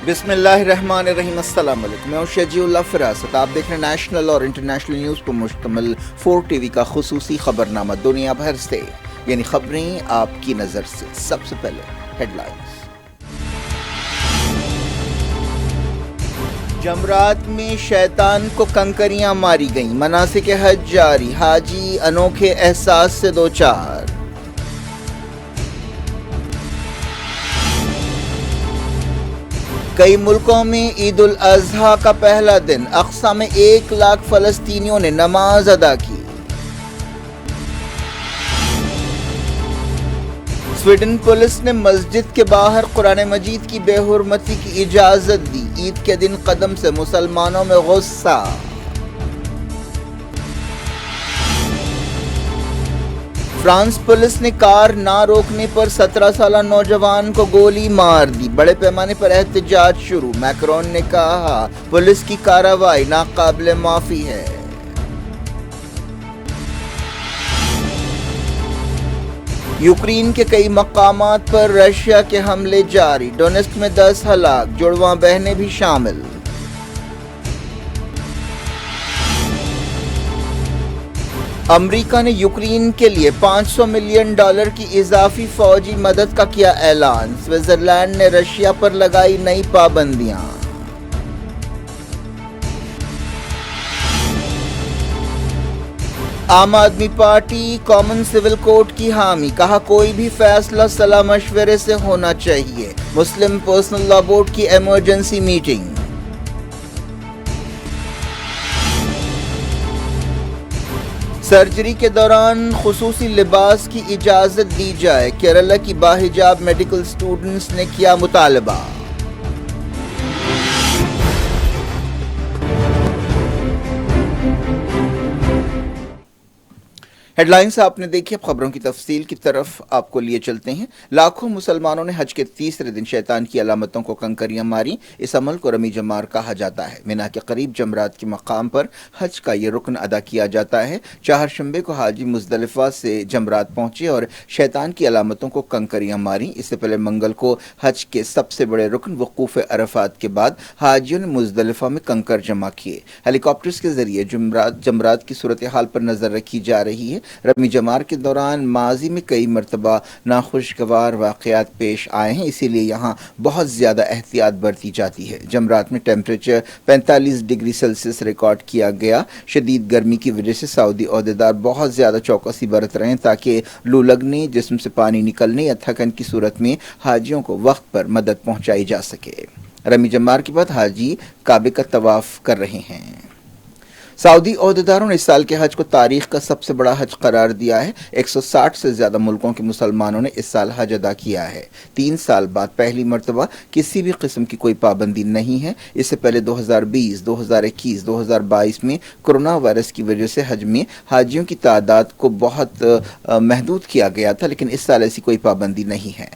بسم اللہ الرحمن الرحیم۔ السلام علیکم، میں ہوں شجیع اللہ فراست۔ آپ دیکھ رہے ہیں نیشنل اور انٹرنیشنل نیوز پر مشتمل 4 ٹی وی کا خصوصی خبرنامہ دنیا بھر سے، یعنی خبریں آپ کی نظر سے۔ سب سے پہلے ہیڈ لائنز۔ جمرات میں شیطان کو کنکریاں ماری گئیں، مناسک حج جاری، حاجی انوکھے احساس سے دوچار۔ کئی ملکوں میں عید الاضحیٰ کا پہلا دن، اقصی میں 1 لاکھ فلسطینیوں نے نماز ادا کی۔ سویڈن پولیس نے مسجد کے باہر قرآن مجید کی بے حرمتی کی اجازت دی، عید کے دن قدم سے مسلمانوں میں غصہ۔ فرانس پولیس نے کار نہ روکنے پر 17 سالہ نوجوان کو گولی مار دی، بڑے پیمانے پر احتجاج شروع۔ میکرون نے کہا پولیس کی کارروائی ناقابل معافی ہے۔ یوکرین کے کئی مقامات پر رشیا کے حملے جاری، ڈونیٹسک میں 10 ہلاک، جڑواں بہنیں بھی شامل۔ امریکہ نے یوکرین کے لیے $500 ملین کی اضافی فوجی مدد کا کیا اعلان، سوئٹزرلینڈ نے رشیا پر لگائی نئی پابندیاں۔ عام آدمی پارٹی کامن سول کوڈ کی حامی، کہا کوئی بھی فیصلہ صلاح مشورے سے ہونا چاہیے، مسلم پرسنل لا بورڈ کی ایمرجنسی میٹنگ۔ سرجری کے دوران خصوصی لباس کی اجازت دی جائے، کیرالہ کی باحجاب میڈیکل اسٹوڈنٹس نے کیا مطالبہ۔ ہیڈ لائنز آپ نے دیکھی، اب خبروں کی تفصیل کی طرف آپ کو لیے چلتے ہیں۔ لاکھوں مسلمانوں نے حج کے تیسرے دن شیطان کی علامتوں کو کنکریاں ماری۔ اس عمل کو رمی جمار کہا جاتا ہے۔ مینا کے قریب جمرات کے مقام پر حج کا یہ رکن ادا کیا جاتا ہے۔ چہارشنبے کو حاجی مزدلفہ سے جمرات پہنچے اور شیطان کی علامتوں کو کنکریاں ماری۔ اس سے پہلے منگل کو حج کے سب سے بڑے رکن وقوف عرفات کے بعد حاجیوں نے مزدلفہ میں کنکر جمع کیے۔ ہیلی کاپٹرز کے ذریعے جمرات کی صورتحال پر نظر رکھی جا رہی ہے۔ رمی جمار کے دوران ماضی میں کئی مرتبہ ناخوشگوار واقعات پیش آئے ہیں، اسی لیے یہاں بہت زیادہ احتیاط برتی جاتی ہے۔ جمرات میں ٹیمپریچر 45 ڈگری سیلسیس ریکارڈ کیا گیا۔ شدید گرمی کی وجہ سے سعودی عہدیدار بہت زیادہ چوکسی برت رہے ہیں تاکہ لو لگنے، جسم سے پانی نکلنے یا تھکن کی صورت میں حاجیوں کو وقت پر مدد پہنچائی جا سکے۔ رمی جمار کے بعد حاجی کعبے کا طواف کر رہے ہیں۔ سعودی عہدیداروں نے اس سال کے حج کو تاریخ کا سب سے بڑا حج قرار دیا ہے۔ 160 سے زیادہ ملکوں کے مسلمانوں نے اس سال حج ادا کیا ہے۔ 3 سال بعد پہلی مرتبہ کسی بھی قسم کی کوئی پابندی نہیں ہے۔ اس سے پہلے 2020، 2021، 2022 میں کرونا وائرس کی وجہ سے حج میں حاجیوں کی تعداد کو بہت محدود کیا گیا تھا، لیکن اس سال ایسی کوئی پابندی نہیں ہے۔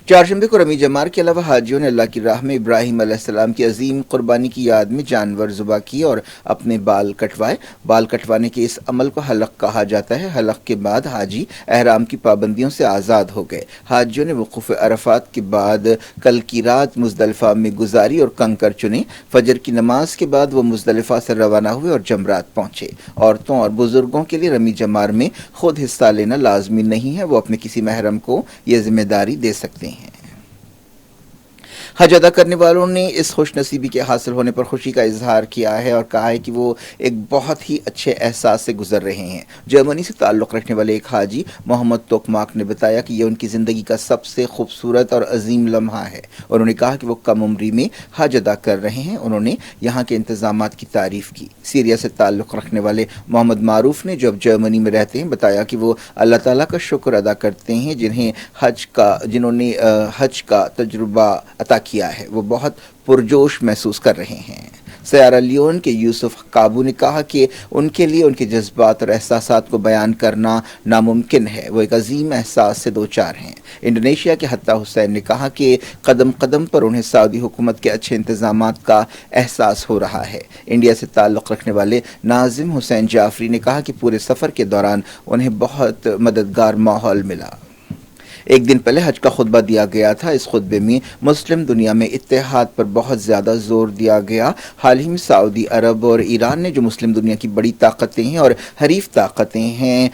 چہارشنبے کو رمی جمار کے علاوہ حاجیوں نے اللہ کی راہ میں ابراہیم علیہ السلام کی عظیم قربانی کی یاد میں جانور ذبح کیے اور اپنے بال کٹوائے۔ بال کٹوانے کے اس عمل کو حلق کہا جاتا ہے۔ حلق کے بعد حاجی احرام کی پابندیوں سے آزاد ہو گئے۔ حاجیوں نے وقوف عرفات کے بعد کل کی رات مزدلفہ میں گزاری اور کنکر چنے۔ فجر کی نماز کے بعد وہ مزدلفہ سے روانہ ہوئے اور جمرات پہنچے۔ عورتوں اور بزرگوں کے لیے رمی جمار میں خود حصہ لینا لازمی نہیں ہے، وہ اپنے کسی محرم کو یہ ذمہ داری دے سکتے ہیں۔ حج ادا کرنے والوں نے اس خوش نصیبی کے حاصل ہونے پر خوشی کا اظہار کیا ہے اور کہا ہے کہ وہ ایک بہت ہی اچھے احساس سے گزر رہے ہیں۔ جرمنی سے تعلق رکھنے والے ایک حاجی محمد توکماک نے بتایا کہ یہ ان کی زندگی کا سب سے خوبصورت اور عظیم لمحہ ہے۔ انہوں نے کہا کہ وہ کم عمری میں حج ادا کر رہے ہیں۔ انہوں نے یہاں کے انتظامات کی تعریف کی۔ سیریا سے تعلق رکھنے والے محمد معروف نے، جو اب جرمنی میں رہتے ہیں، بتایا کہ وہ اللہ تعالیٰ کا شکر ادا کرتے ہیں جنہوں نے حج کا تجربہ عطا کیا ہے۔ وہ بہت پرجوش محسوس کر رہے ہیں۔ سیارا لیون کے یوسف قابو نے کہا کہ ان کے لیے ان کے جذبات اور احساسات کو بیان کرنا ناممکن ہے، وہ ایک عظیم احساس سے دوچار ہیں۔ انڈونیشیا کے حتیٰ حسین نے کہا کہ قدم قدم پر انہیں سعودی حکومت کے اچھے انتظامات کا احساس ہو رہا ہے۔ انڈیا سے تعلق رکھنے والے ناظم حسین جعفری نے کہا کہ پورے سفر کے دوران انہیں بہت مددگار ماحول ملا۔ ایک دن پہلے حج کا خطبہ دیا گیا تھا. اس خطبے میں مسلم دنیا میں اتحاد پر بہت زیادہ زور دیا گیا. حال ہی میں سعودی عرب اور ایران نے جو مسلم دنیا کی بڑی طاقتیں ہیں اور حریف طاقتیں ہیں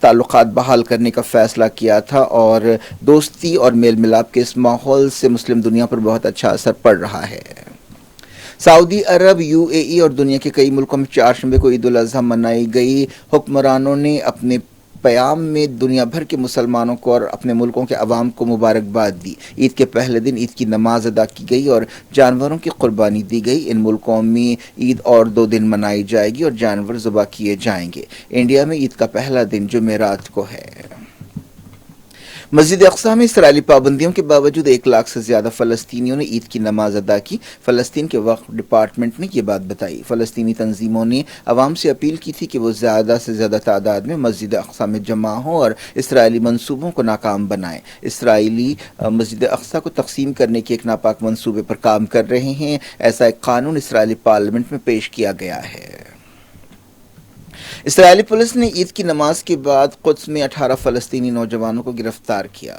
تعلقات بحال کرنے کا فیصلہ کیا تھا، اور دوستی اور میل ملاپ کے اس ماحول سے مسلم دنیا پر بہت اچھا اثر پڑ رہا ہے. سعودی عرب، UAE اور دنیا کے کئی ملکوں میں چہارشنبے کو عید الاضحیٰ منائی گئی. حکمرانوں نے اپنے پیام میں دنیا بھر کے مسلمانوں کو اور اپنے ملکوں کے عوام کو مبارکباد دی. عید کے پہلے دن عید کی نماز ادا کی گئی اور جانوروں کی قربانی دی گئی. ان ملکوں میں عید اور 2 دن منائی جائے گی اور جانور ذبح کیے جائیں گے. انڈیا میں عید کا پہلا دن جمعرات کو ہے. مسجد اقصی میں اسرائیلی پابندیوں کے باوجود 1 لاکھ سے زیادہ فلسطینیوں نے عید کی نماز ادا کی. فلسطین کے وقف ڈپارٹمنٹ نے یہ بات بتائی. فلسطینی تنظیموں نے عوام سے اپیل کی تھی کہ وہ زیادہ سے زیادہ تعداد میں مسجد اقصی میں جمع ہوں اور اسرائیلی منصوبوں کو ناکام بنائیں. اسرائیلی مسجد اقصی کو تقسیم کرنے کے ایک ناپاک منصوبے پر کام کر رہے ہیں. ایسا ایک قانون اسرائیلی پارلیمنٹ میں پیش کیا گیا ہے. اسرائیلی پولیس نے عید کی نماز کے بعد قدس میں 18 فلسطینی نوجوانوں کو گرفتار کیا.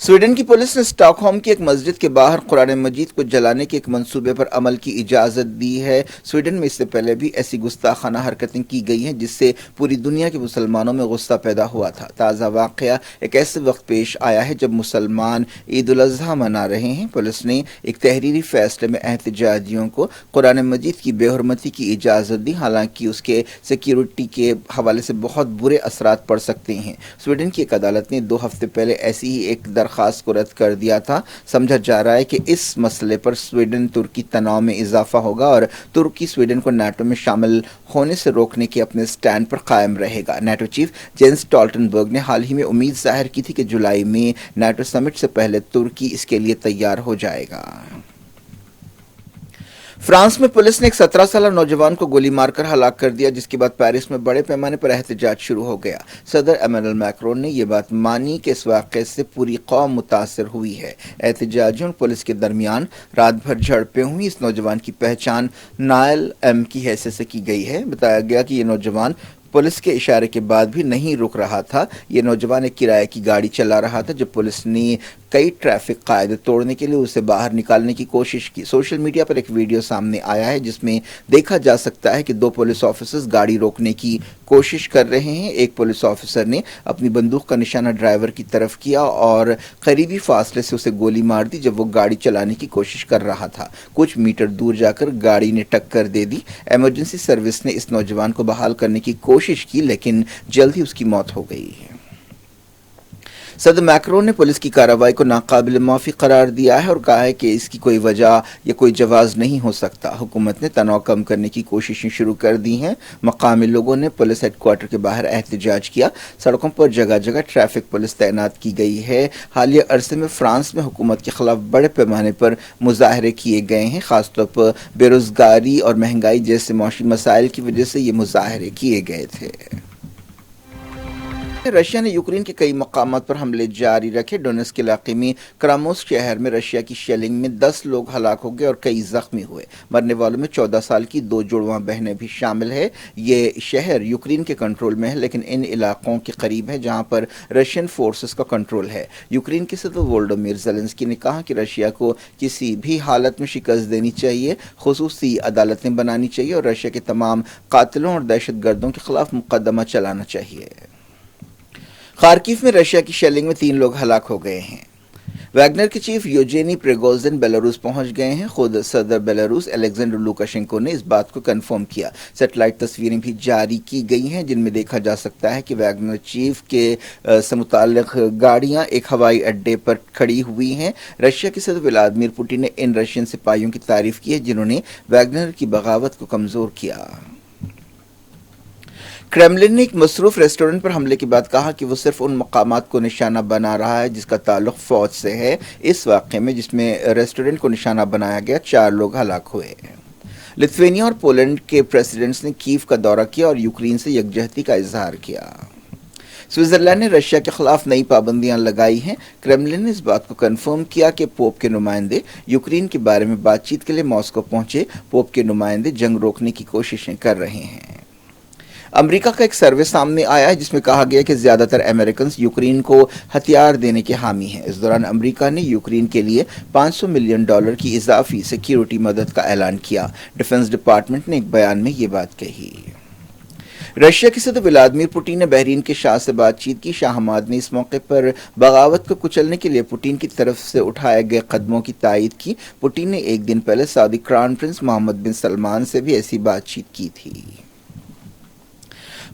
سویڈن کی پولیس نے اسٹاک ہوم کی ایک مسجد کے باہر قرآن مجید کو جلانے کے ایک منصوبے پر عمل کی اجازت دی ہے. سویڈن میں اس سے پہلے بھی ایسی گستاخانہ حرکتیں کی گئی ہیں جس سے پوری دنیا کے مسلمانوں میں غصہ پیدا ہوا تھا. تازہ واقعہ ایک ایسے وقت پیش آیا ہے جب مسلمان عید الاضحیٰ منا رہے ہیں. پولیس نے ایک تحریری فیصلے میں احتجاجیوں کو قرآن مجید کی بے حرمتی کی اجازت دی، حالانکہ اس کے سیکیورٹی کے حوالے سے بہت برے اثرات پڑ سکتے ہیں. سویڈن کی ایک عدالت نے 2 ہفتے پہلے ایسی ہی ایک درخواست کو رد کر دیا تھا. سمجھا جا رہا ہے کہ اس مسئلے پر سویڈن ترکی تناؤ میں اضافہ ہوگا اور ترکی سویڈن کو نیٹو میں شامل ہونے سے روکنے کے اپنے سٹینڈ پر قائم رہے گا. نیٹو چیف جینس اسٹالٹنبرگ نے حال ہی میں امید ظاہر کی تھی کہ جولائی میں نیٹو سمٹ سے پہلے ترکی اس کے لیے تیار ہو جائے گا. فرانس میں پولیس نے ایک 17 سالہ نوجوان کو گولی مار کر ہلاک کر دیا، جس کے بعد پیرس میں بڑے پیمانے پر احتجاج شروع ہو گیا. صدر ایمانوئل میکرون نے یہ بات مانی کہ اس واقعے سے پوری قوم متاثر ہوئی ہے. احتجاجیوں اور پولیس کے درمیان رات بھر جھڑپیں ہوئی. اس نوجوان کی پہچان نائل ایم کی حیثیت سے کی گئی ہے. بتایا گیا کہ یہ نوجوان پولیس کے اشارے کے بعد بھی نہیں رک رہا تھا. یہ نوجوان ایک کرایہ کی گاڑی چلا رہا تھا جب پولیس نے کئی ٹریفک قاعدے توڑنے کے لیے اسے باہر نکالنے کی کوشش کی. سوشل میڈیا پر ایک ویڈیو سامنے آیا ہے جس میں دیکھا جا سکتا ہے کہ 2 پولیس آفیسرز گاڑی روکنے کی کوشش کر رہے ہیں. ایک پولیس آفیسر نے اپنی بندوق کا نشانہ ڈرائیور کی طرف کیا اور قریبی فاصلے سے اسے گولی مار دی جب وہ گاڑی چلانے کی کوشش کر رہا تھا. کچھ میٹر دور جا کر گاڑی نے ٹکر دے دی. ایمرجنسی سروس نے اس نوجوان کو بحال کرنے کی کوشش کی لیکن جلد ہی اس کی موت ہو گئی. صدر میکرون نے پولیس کی کارروائی کو ناقابل معافی قرار دیا ہے اور کہا ہے کہ اس کی کوئی وجہ یا کوئی جواز نہیں ہو سکتا. حکومت نے تناؤ کم کرنے کی کوششیں شروع کر دی ہیں. مقامی لوگوں نے پولیس ہیڈ کوارٹر کے باہر احتجاج کیا. سڑکوں پر جگہ جگہ ٹریفک پولیس تعینات کی گئی ہے. حالیہ عرصے میں فرانس میں حکومت کے خلاف بڑے پیمانے پر مظاہرے کیے گئے ہیں. خاص طور پر بے روزگاری اور مہنگائی جیسے معاشی مسائل کی وجہ سے یہ مظاہرے کیے گئے تھے. رشیا نے یوکرین کے کئی مقامات پر حملے جاری رکھے. ڈونیٹسک علاقے میں کراموس شہر میں رشیا کی شیلنگ میں 10 لوگ ہلاک ہو گئے اور کئی زخمی ہوئے. مرنے والوں میں 14 سال کی 2 جڑواں بہنیں بھی شامل ہیں. یہ شہر یوکرین کے کنٹرول میں ہے لیکن ان علاقوں کے قریب ہے جہاں پر رشین فورسز کا کنٹرول ہے. یوکرین کے صدر وولودیمیر زیلنسکی نے کہا کہ رشیا کو کسی بھی حالت میں شکست دینی چاہیے، خصوصی عدالتیں بنانی چاہیے اور رشیا کے تمام قاتلوں اور دہشت گردوں کے خلاف مقدمہ چلانا چاہیے. خارکیف میں رشیا کی شیلنگ میں 3 لوگ ہلاک ہو گئے ہیں. ویگنر کے چیف یوجینی پریگوزن بیلاروس پہنچ گئے ہیں. خود صدر بیلاروس الیگزینڈر لوکاشینکو نے اس بات کو کنفرم کیا. سیٹلائٹ تصویریں بھی جاری کی گئی ہیں جن میں دیکھا جا سکتا ہے کہ ویگنر چیف کے سے متعلق گاڑیاں ایک ہوائی اڈے پر کھڑی ہوئی ہیں. رشیا کے صدر ولادیمیر پوٹن نے ان رشین سپاہیوں کی تعریف کی ہے جنہوں نے ویگنر کی بغاوت کو کمزور کیا. کرملن نے ایک مصروف ریسٹورنٹ پر حملے کے بعد کہا کہ وہ صرف ان مقامات کو نشانہ بنا رہا ہے جس کا تعلق فوج سے ہے. اس واقعے میں جس میں ریسٹورنٹ کو نشانہ بنایا گیا 4 لوگ ہلاک ہوئے. لتھوینیا اور پولینڈ کے پریزیڈنٹس نے کیف کا دورہ کیا اور یوکرین سے یکجہتی کا اظہار کیا. سوئٹزرلینڈ نے رشیا کے خلاف نئی پابندیاں لگائی ہیں. کرملن نے اس بات کو کنفرم کیا کہ پوپ کے نمائندے یوکرین کے بارے میں بات چیت کے لیے ماسکو پہنچے. پوپ کے نمائندے جنگ روکنے کی کوششیں کر رہے ہیں. امریکہ کا ایک سروے سامنے آیا ہے جس میں کہا گیا کہ زیادہ تر امریکنز یوکرین کو ہتھیار دینے کے حامی ہیں۔ اس دوران امریکہ نے یوکرین کے لیے $500 ملین کی اضافی سیکیورٹی مدد کا اعلان کیا۔ ڈیفنس ڈپارٹمنٹ نے ایک بیان میں یہ بات کہی۔ رشیا کے صدر ولادیمیر پوٹین نے بحرین کے شاہ سے بات چیت کی۔ شاہ حماد نے اس موقع پر بغاوت کو کچلنے کے لیے پوٹین کی طرف سے اٹھائے گئے قدموں کی تائید کی۔ پوٹین نے ایک دن پہلے سعودی کراؤن پرنس محمد بن سلمان سے بھی ایسی بات چیت کی تھی۔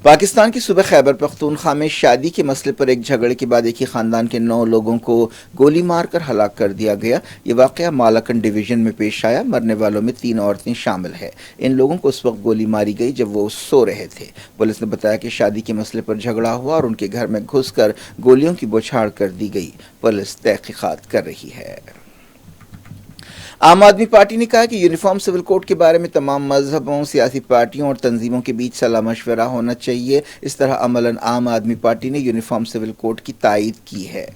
پاکستان کے صوبہ خیبر پختونخوا میں شادی کے مسئلے پر ایک جھگڑے کے بعد ایک ہی خاندان کے 9 لوگوں کو گولی مار کر ہلاک کر دیا گیا۔ یہ واقعہ مالاکنڈ ڈویژن میں پیش آیا۔ مرنے والوں میں 3 عورتیں شامل ہیں۔ ان لوگوں کو اس وقت گولی ماری گئی جب وہ سو رہے تھے۔ پولیس نے بتایا کہ شادی کے مسئلے پر جھگڑا ہوا اور ان کے گھر میں گھس کر گولیوں کی بوچھاڑ کر دی گئی۔ پولیس تحقیقات کر رہی ہے۔ عام آدمی پارٹی نے کہا کہ یونیفارم سول کوڈ کے بارے میں تمام مذہبوں، سیاسی پارٹیوں اور تنظیموں کے بیچ صلاح مشورہ ہونا چاہیے۔ اس طرح عملاً عام آدمی پارٹی نے یونیفارم سول کوڈ کی تائید کی ہے۔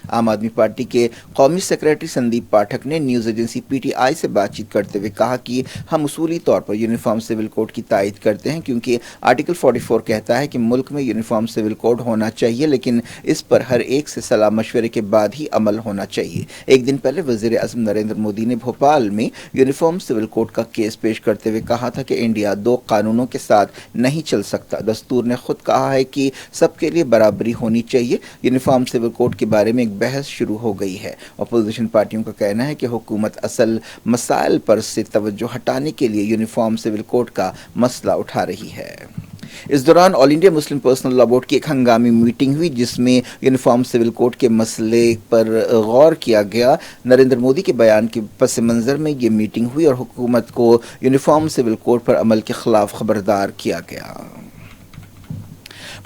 عام آدمی پارٹی کے قومی سیکریٹری سندیپ پاٹھک نے news agency P T I سے بات چیت کرتے ہوئے کہا کہ ہم اصولی طور پر یونیفارم سول کوڈ کی تائید کرتے ہیں کیونکہ آرٹیکل 44 کہتا ہے کہ ملک میں یونیفارم سول کوڈ ہونا چاہیے، لیکن اس پر ہر ایک سے صلاح مشورے کے بعد ہی عمل ہونا چاہیے۔ ایک دن پہلے وزیر اعظم نریندر مودی نے بھوپال میں یونیفارم سول کوڈ کا کیس پیش کرتے ہوئے کہا تھا کہ انڈیا 2 قانونوں کے ساتھ نہیں چل سکتا۔ دستور نے خود کہا ہے کہ سب کے لیے برابری ہونی چاہیے۔ یونیفارم سول کوڈ کے بارے میں ایک بحث شروع ہو گئی ہے۔ اپوزیشن پارٹیوں کا کہنا ہے کہ حکومت اصل مسائل پر سے توجہ ہٹانے کے لیے یونیفارم سول کوڈ کا مسئلہ اٹھا رہی ہے۔ اس دوران all India Muslim personal law board کی ایک ہنگامی میٹنگ ہوئی جس میں یونیفارم سول کوڈ کے مسئلے پر غور کیا گیا۔ نریندر مودی کے بیان کے پس منظر میں یہ میٹنگ ہوئی اور حکومت کو یونیفارم سول کوڈ پر عمل کے خلاف خبردار کیا گیا۔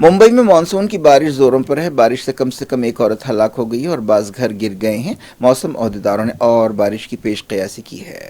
ممبئی میں مانسون کی بارش زوروں پر ہے۔ بارش سے کم ایک عورت ہلاک ہو گئی ہے اور بعض گھر گر گئے ہیں۔ موسم عہدیداروں نے اور بارش کی پیش قیاسی کی ہے۔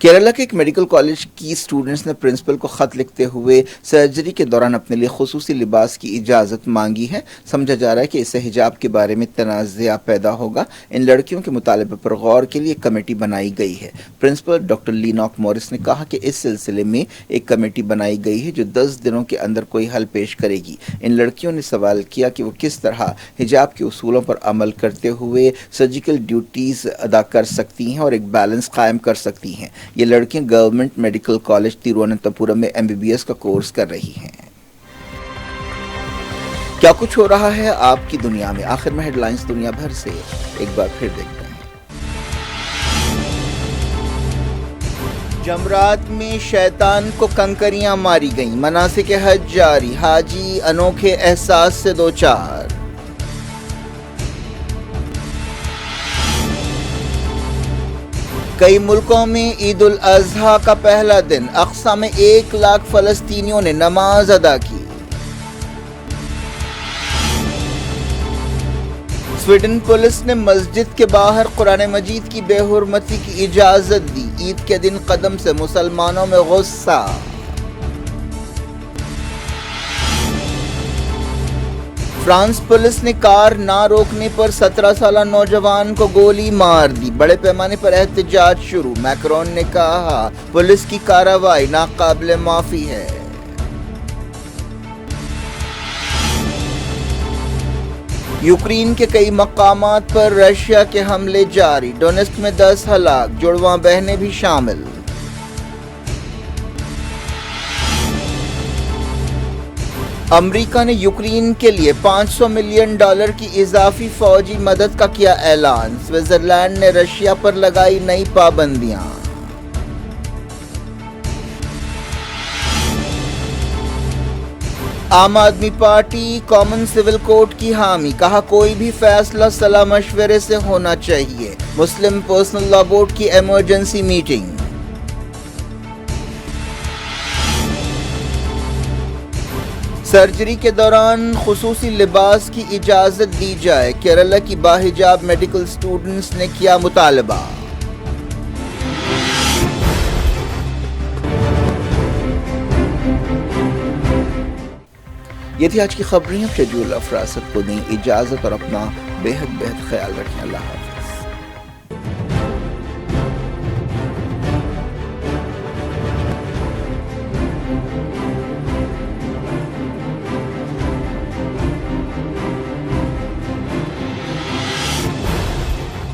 کیرالہ کے ایک میڈیکل کالج کی اسٹوڈنٹس نے پرنسپل کو خط لکھتے ہوئے سرجری کے دوران اپنے لیے خصوصی لباس کی اجازت مانگی ہے۔ سمجھا جا رہا ہے کہ اس سے حجاب کے بارے میں تنازع پیدا ہوگا۔ ان لڑکیوں کے مطالبے پر غور کے لیے ایک کمیٹی بنائی گئی ہے۔ پرنسپل ڈاکٹر لیناک مورس نے کہا کہ اس سلسلے میں ایک کمیٹی بنائی گئی ہے جو 10 دنوں کے اندر کوئی حل پیش کرے گی۔ ان لڑکیوں نے سوال کیا کہ وہ کس طرح حجاب کے اصولوں پر عمل کرتے ہوئے سرجیکل ڈیوٹیز ادا کر سکتی ہیں اور ایک بیلنس قائم کر سکتی ہیں۔ یہ لڑکیاں گورنمنٹ میڈیکل کالج ترووننتھاپورم میں MBBS کا کورس کر رہی ہیں۔ کیا کچھ ہو رہا ہے آپ کی دنیا میں؟ آخر میں ہیڈ لائنز دنیا بھر سے ایک بار پھر دیکھتے ہیں۔ جمرات میں شیطان کو کنکریاں ماری گئیں، مناسک حج جاری، حاجی انوکھے احساس سے دوچار۔ کئی ملکوں میں عید الاضحیٰ کا پہلا دن، اقصی میں 1 لاکھ فلسطینیوں نے نماز ادا کی۔ سویڈن پولیس نے مسجد کے باہر قرآن مجید کی بے حرمتی کی اجازت دی، عید کے دن قدم سے مسلمانوں میں غصہ۔ فرانس پولیس نے کار نہ روکنے پر 17 سالہ نوجوان کو گولی مار دی، بڑے پیمانے پر احتجاج شروع۔ میکرون نے کہا پولیس کی کارروائی ناقابل معافی ہے۔ یوکرین کے کئی مقامات پر رشیا کے حملے جاری، ڈونیٹسک میں 10 ہلاک، جڑواں بہنیں بھی شامل۔ امریکہ نے یوکرین کے لیے $500 ملین کی اضافی فوجی مدد کا کیا اعلان، سوئٹزرلینڈ نے رشیا پر لگائی نئی پابندیاں۔ عام آدمی پارٹی کامن سول کوڈ کی حامی، کہا کوئی بھی فیصلہ صلاح مشورے سے ہونا چاہیے۔ مسلم پرسنل لاء بورڈ کی ایمرجنسی میٹنگ۔ سرجری کے دوران خصوصی لباس کی اجازت دی جائے، کیرالہ کی باحجاب میڈیکل اسٹوڈنٹس نے کیا مطالبہ۔ یہ تھی آج کی خبریں۔ شیڈول افراست کو دیں اجازت اور اپنا بے حد خیال رکھیں۔ اللہ حافظ۔